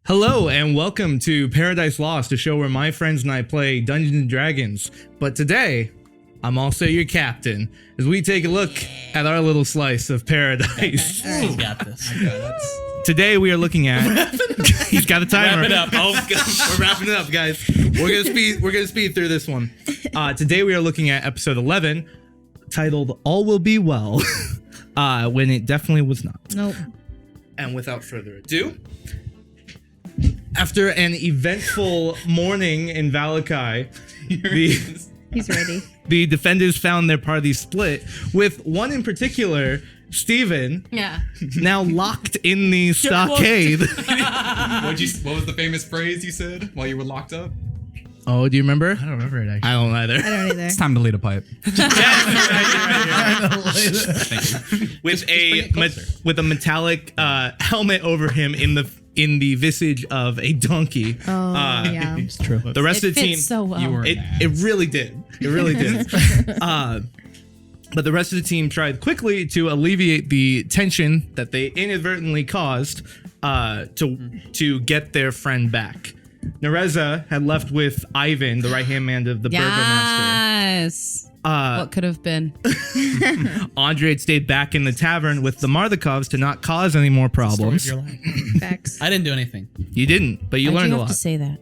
Hello and welcome to Paradise Lost, a show where my friends and I play Dungeons and Dragons. But today, I'm also your captain as we take a look at our little slice of paradise. He's got this. Today we are looking at. He's got a timer. Wrap it up. Oh, we're wrapping it up, guys. We're gonna speed through this one. Today we are looking at episode 11, titled "All Will Be Well," when it definitely was not. Nope. And without further ado, after an eventful morning in Vallaki, He's ready. the defenders found their party split, with one in particular, Steven, now locked in the stockade. What was the famous phrase you said while you were locked up? Oh, do you remember? I don't remember it actually. I don't either. I don't either. It's time to lead a pipe. Thank you. With a metallic helmet over him in the visage of a donkey. Oh, yeah. It's true. The rest of the team, so well. You were it really did. It really did. But the rest of the team tried quickly to alleviate the tension that they inadvertently caused to get their friend back. Nereza had left with Ivan, the right-hand man of the Burgomaster. Yes. What could have been? Andre had stayed back in the tavern with the Marthakovs to not cause any more problems. Facts. I didn't do anything. You didn't, but you Why'd learned you a have lot. to say that?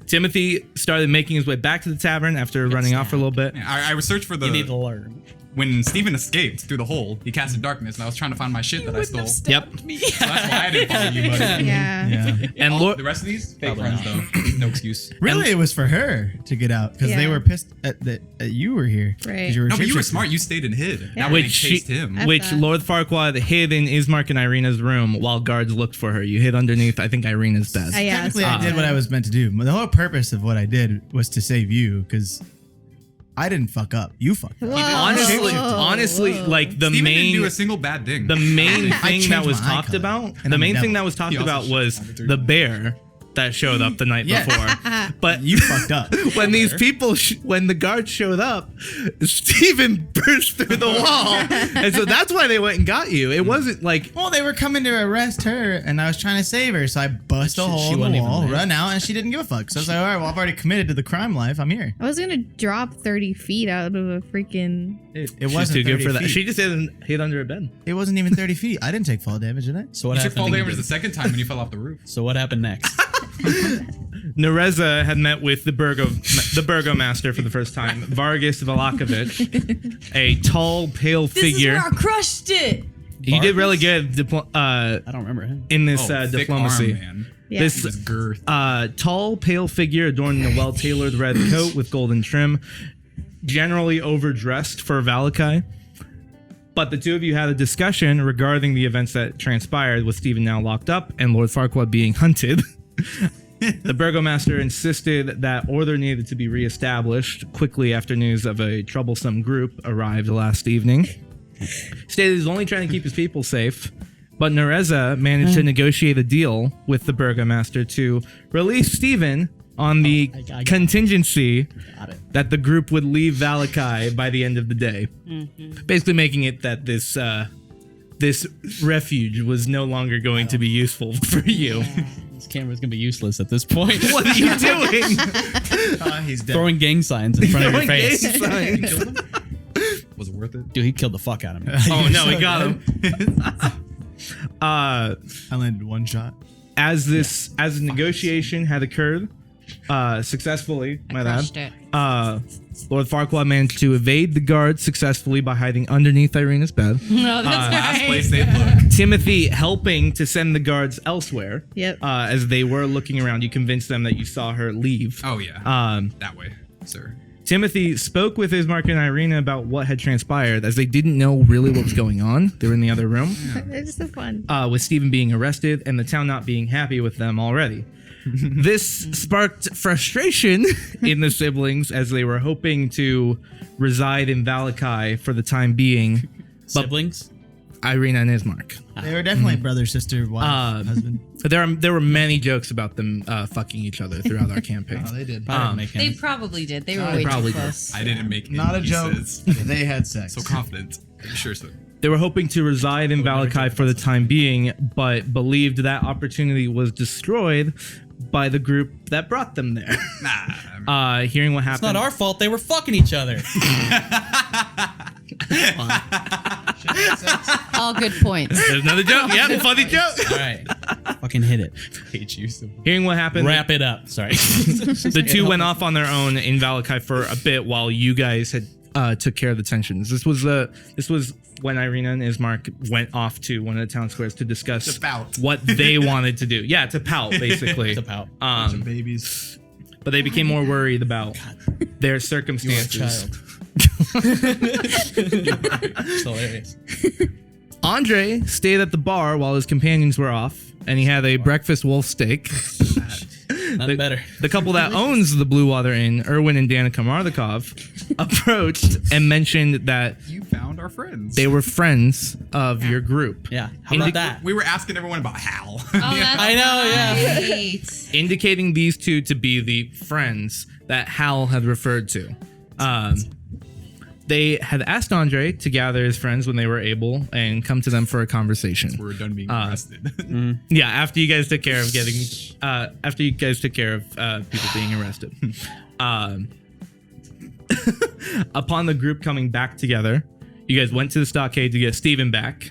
Timothy started making his way back to the tavern after running off for a little bit. I researched for the. You need to learn. When Steven escaped through the hole, he casted darkness, and I was trying to find my shit that I stole. So Yep. that's why I didn't follow you, buddy. Yeah. And The rest of these fake Probably friends, though. No excuse. Really, it was for her to get out because they Yeah. were pissed that you were here. 'Cause Right. You were No, but you were shapeshifting. smart. You stayed and hid. Yeah. That way they Which chased him. I- which thought. Lord Farquaad hid in Ismark and Irina's room while guards looked for her. You hid underneath, I think, Irina's bed. Yeah. Technically, I did what I was meant to do. The whole purpose of what I did was to save you because I didn't fuck up. You fucked up. Honestly, like the Steven main didn't do a single bad thing. the main I thing changed that was my eye talked color, about, and the I'm main a thing devil. that was talked He also about was shot the the bear that showed up the night Yeah. before. But You fucked up. when these people, when the guards showed up, Steven burst through the wall. And so that's why they went and got you. It wasn't like, Well, they were coming to arrest her, and I was trying to save her, so I bust a hole she in the wasn't even wall, there. run out, and she didn't give a fuck. So I was like, all right, well, I've already committed to the crime life. I'm here. I was gonna drop 30 feet out of a freaking. It she's wasn't too good 30 for that. feet. She just hid under a bed. It wasn't even 30 feet. I didn't take fall damage, did I? So what you took fall happened? damage the second time when you fell off the roof. So what happened next? Nereza had met with the Burgomaster for the first time, Vargas Vallaki, a tall, pale figure. I crushed it. He did really good I don't remember him. in this Thick diplomacy. arm, man. Yeah. This He was girth. tall, pale figure adorned in a well-tailored red coat with golden trim, generally overdressed for Vallaki. But the two of you had a discussion regarding the events that transpired, with Steven now locked up and Lord Farquaad being hunted. The Burgomaster insisted that order needed to be reestablished quickly after news of a troublesome group arrived last evening. Stated he's only trying to keep his people safe, but Nereza managed to negotiate a deal with the Burgomaster to release Steven on the I got it. contingency Got it. that the group would leave Vallaki by the end of the day. Basically making it that this refuge was no longer going to be useful for you. This camera's gonna be useless at this point. What are you doing? He's dead. Throwing gang signs in front of your Throwing face. gang signs. Was it worth it? Dude, he killed the fuck out of me. Oh no, he got him. I landed one shot. As the negotiation had occurred successfully, my crushed bad. it. Lord Farquaad managed to evade the guards successfully by hiding underneath Irina's bed. No, that's Last place they'd look. Timothy helping to send the guards elsewhere. Yep. As they were looking around, you convinced them that you saw her leave. Oh, yeah. Um, That way, sir. Timothy spoke with Ismark and Irina about what had transpired, as they didn't know really what was going on. They were in the other room, It's so fun. with Steven being arrested and the town not being happy with them already. This sparked frustration in the siblings as they were hoping to reside in Vallaki for the time being. Siblings. Irina and Ismark. They were definitely brother, sister, wife, husband. There were many jokes about them fucking each other throughout our campaign. Oh, they did. They probably did. They were They way probably too did. close. I didn't make Not it, a he joke. says. They had sex. So confident. Are you sure, sir? They were hoping to reside in Vallaki for the time being, but believed that opportunity was destroyed by the group that brought them there. Hearing what happened. It's not our fault. They were fucking each other. All good points. There's another joke. Yeah, funny joke. All right. Fucking hit it. Hate you so. Hearing what happened. Wrap it up. Sorry. The two went off on their own in Vallaki for a bit while you guys had took care of the tensions. This was when Irina and Ismark went off to one of the town squares to discuss To pout. what they wanted to do. Yeah, to pout, basically. To pout. Some babies. But they became more worried about their You are a circumstances. child. It's hilarious. Andre stayed at the bar while his companions were off, and he had a breakfast wolf steak. Nothing better. The couple that owns the Blue Water Inn, Erwin and Danica Mardikov, approached and mentioned that You found our friends. they were friends of your group. Yeah. How about that? We were asking everyone about Hal. Oh, that's I know, yeah. right. Indicating these two to be the friends that Hal had referred to. They had asked Andre to gather his friends when they were able and come to them for a conversation. We're done being arrested. Yeah, after you guys took care of people being arrested. Upon the group coming back together, you guys went to the stockade to get Steven back,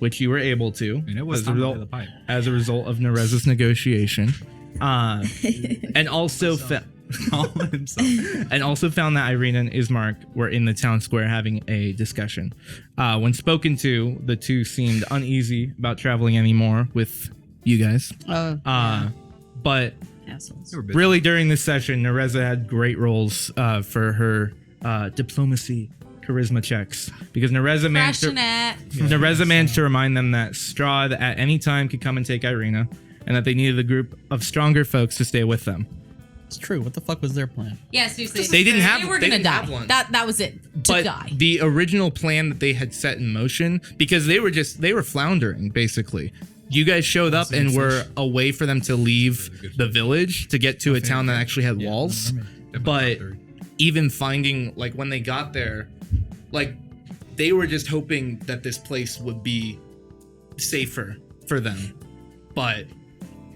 which you were able to. And it was as a time to result, play the pipe. as a result of Nereza's negotiation. And also All himself. and also found that Irina and Ismark were in the town square having a discussion. When spoken to, the two seemed uneasy about traveling anymore with you guys. But Assholes. They were busy. really during this session, Nereza had great rolls for her diplomacy charisma checks because Nereza managed to remind them that Strahd at any time could come and take Irina, and that they needed a group of stronger folks to stay with them. It's true. What the fuck was their plan? Yeah, seriously. They didn't have- They were they gonna didn't die. have one. That was it. To But die. the original plan that they had set in motion, because they were floundering basically. You guys showed up and were a way for them to leave the village to get to a town that actually had walls. But even finding, like, when they got there, like, they were just hoping that this place would be safer for them. But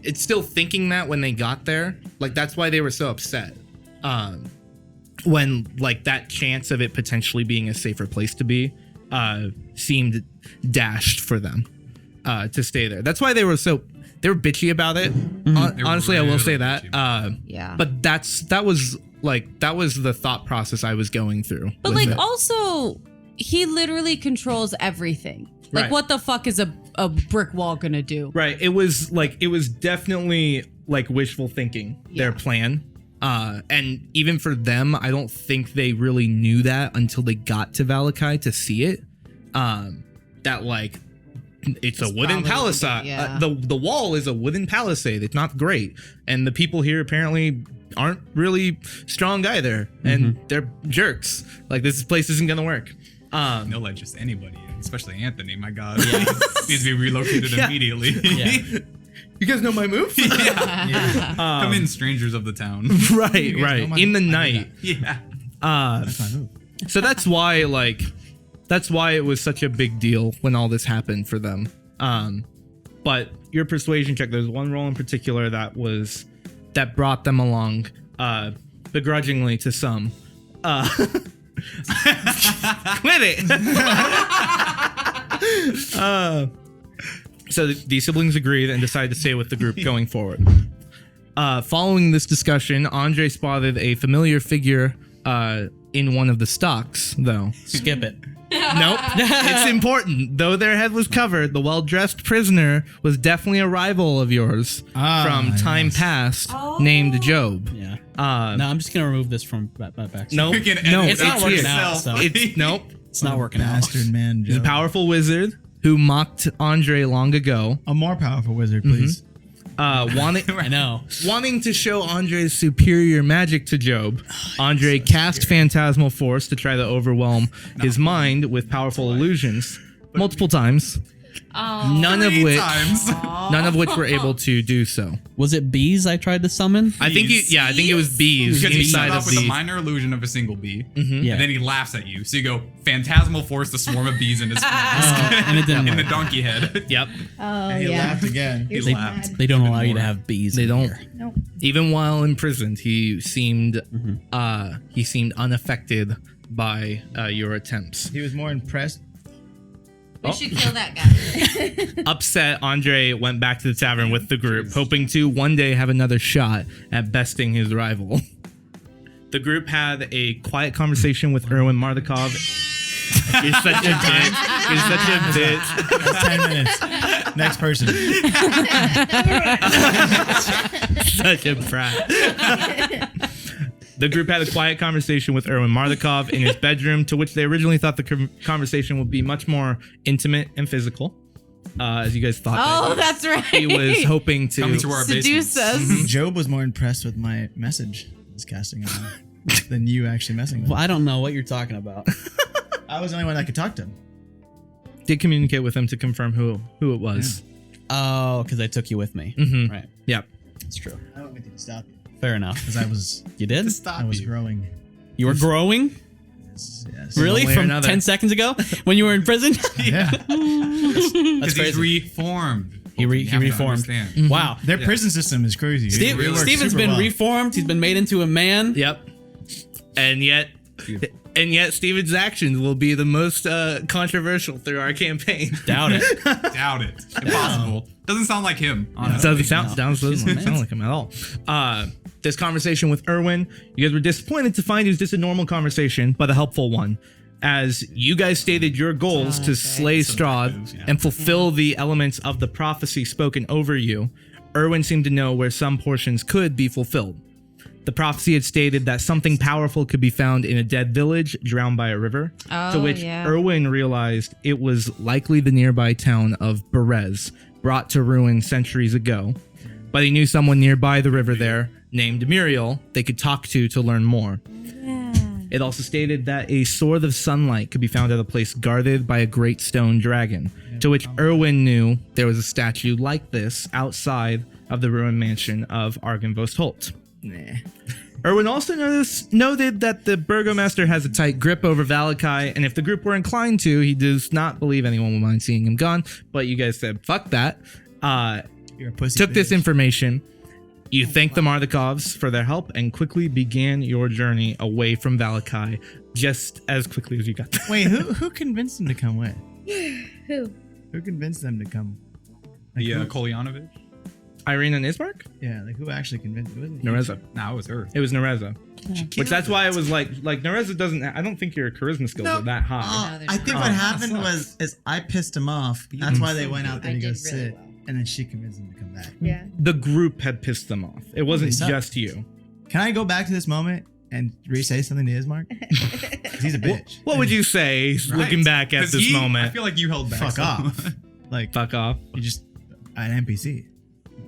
it's still thinking that when they got there, like, that's why they were so upset. When, like, that chance of it potentially being a safer place to be seemed dashed for them to stay there. That's why they were bitchy about it. Honestly, I will say that. Yeah. But that was the thought process I was going through. But with like it. also, he literally controls everything. Like, Right. what the fuck is a brick wall gonna do? Right. It was definitely like wishful thinking, their plan. And even for them, I don't think they really knew that until they got to Vallaki to see it. That like it's a wooden probably palisade. yeah. The wall is a wooden palisade. It's not great, and the people here apparently aren't really strong either, and they're jerks. Like, this place isn't gonna work. They'll let just anybody in, especially Anthony. My God, needs to be relocated immediately. Yeah. You guys know my move? Come in, strangers of the town. Right, right. my In the move? night. Yeah. That's my move. So that's why it was such a big deal when all this happened for them. But your persuasion check, there's one role in particular that brought them along, begrudgingly to some. Quit it. So the siblings agreed and decided to stay with the group going forward. Following this discussion, Andre spotted a familiar figure in one of the stocks, though. Skip it. Nope. It's important. Though their head was covered, the well-dressed prisoner was definitely a rival of yours from time yes. past, named Job. Yeah. No, I'm just gonna remove this from back. Nope. You can No, edit it's it not out working yourself. out, so- It's nope. It's not working out. Bastard man. He's a Joe. powerful wizard who mocked Andre long ago, A more powerful wizard, please. I know. wanting to show Andre's superior magic to Job. Andre cast phantasmal force to try to overwhelm his mind with powerful illusions multiple times. Oh. none of which times. were able to do so. Was it bees I tried to summon? I think I think it was bees Because you inside start of off with a the. minor illusion of a single bee, Yeah. and then he laughs at you. So you go, phantasmal force the swarm of bees in his mask. and it didn't in the work. donkey head. Yep. Oh, He yeah. laughed again. You're They, mad. they don't allow you to have bees. They in don't. here. Nope. Even while imprisoned, he seemed unaffected by your attempts. He was more impressed. We should kill that guy. Upset, Andre went back to the tavern with the group, hoping to one day have another shot at besting his rival. The group had a quiet conversation with Erwin Mardukov. You're such a bitch. You're such a bitch. That's 10 minutes. Next person. Such a brat. The group had a quiet conversation with Erwin Mardukov in his bedroom, to which they originally thought the conversation would be much more intimate and physical. As you guys thought. Oh, that's right. He was hoping to. Coming to our Seduce basement. us. Job was more impressed with my message I was casting on than you actually messing with Well, him. I don't know what you're talking about. I was the only one that could talk to him. Did communicate with him to confirm who it was. Oh, because I took you with me. Mhm. Right. Yep. That's true. I don't think to stop you Fair enough. because I was You did? I was growing. You were growing? Yes. Really? one way or From another. 10 seconds ago when you were in prison? Yeah. That's Because he's crazy. reformed. He You have to reformed. understand. Wow. Their prison system is crazy. Steve, It works Steven's super been well. reformed. He's been made into a man. Yep. And yet Steven's actions will be the most controversial through our campaign. Doubt it. Doubt it. Impossible. Doesn't sound like him, honestly. Doesn't sound like him at all. This conversation with Erwin, you guys were disappointed to find it was just a normal conversation, but a helpful one. As you guys stated your goals to slay Strahd and fulfill the elements of the prophecy spoken over you, Erwin seemed to know where some portions could be fulfilled. The prophecy had stated that something powerful could be found in a dead village drowned by a river, to Oh, which yeah. Erwin realized it was likely the nearby town of Berez, brought to ruin centuries ago. But he knew someone nearby the river there, named Muriel, they could talk to learn more. It also stated that a sword of sunlight could be found at a place guarded by a great stone dragon, to which Erwin knew there was a statue like this outside of the ruined mansion of Argynvost Holt. Erwin also noted that the burgomaster has a tight grip over Vallaki, and if the group were inclined to, he does not believe anyone would mind seeing him gone. But you guys said, fuck that. You're a pussy Took this bitch. information. You thanked the Mardukovs for their help and quickly began your journey away from Vallaki just as quickly as you got there. Wait, who convinced them to come with? Who? Who convinced them to come? Like, The who- Kolyanovich? Irene and Ismark? yeah, like who actually convinced? It wasn't you. Nereza. Nah, it was her. It was Nereza. Which that's why it was like Nereza doesn't. I don't think your charisma skills are that high. No, I think Oh, what that happened was I pissed him off. That's why they went out there I to go did sit, really well. and then she convinced him to come back. Yeah. The group had pissed them off. It wasn't They suck. just you. Can I go back to this moment and re-say something to Ismark? 'Cause he's a bitch. What would you say looking Right. back at 'Cause this I moment? feel like you held back. Fuck so off. much. Like Fuck off. you're just an NPC.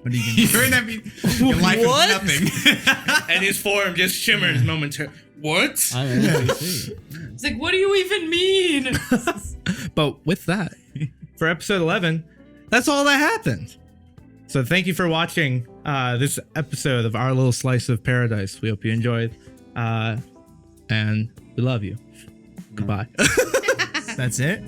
What are you gonna do? You're in that. Your life What? is nothing. And his form just shimmers momentarily. What? I'm an NPC. It's like, what do you even mean? But with that, for episode 11, that's all that happened. So thank you for watching this episode of Our Little Slice of Paradise. We hope you enjoyed. And we love you. Goodbye. That's it.